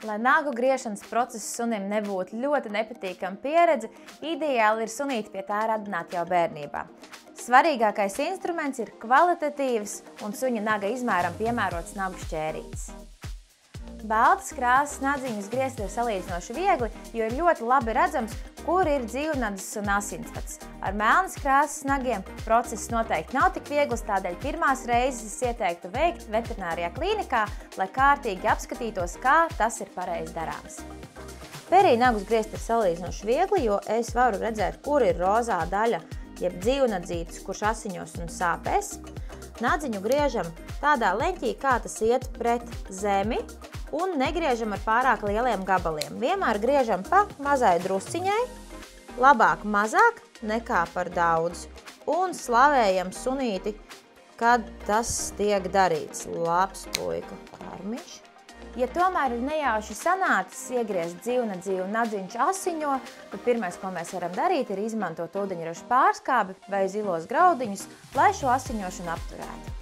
Lai nagu griešanas process sunim nebūtu ļoti nepatīkama pieredze, ideāli ir sunīti pie tā radināt jau bērnībā. Svarīgākais instruments ir kvalitatīvs un suņa naga izmēram piemērots nagu šķērītis. Baltas krāsas nadziņus griezt ir salīdzinoši viegli, jo ir ļoti labi redzams, kur ir dzīvnadzis un asinsvads. Ar melnas krāsas nagiem process noteikti nav tik viegls, tādēļ pirmās reizes es ieteiktu veikt veterinārijā klīnikā, lai kārtīgi apskatītos, kā tas ir pareizi darāms. Perī nagus griezt ir salīdzinoši viegli, jo es varu redzēt, kur ir rozā daļa, jeb dzīvnadzītis, kurš asiņos un sāpēs. Nadziņu griežam tādā leņķī, kā tas iet pret zemi, un negriežam ar pārāk lieliem gabaliem. Vienmēr griežam pa mazai drusciņai, labāk mazāk nekā par daudz. Un slavējam sunīti, kad tas tiek darīts. Labs puika, Karmiņš. Ja tomēr ir nejauši sanācis iegriezt dzīvnadzi un nadziņš asiņo, tad pirmais, ko mēs varam darīt, ir izmantot ūdeņraža pārskābi vai zilos graudiņus, lai šo asiņošanu apturētu.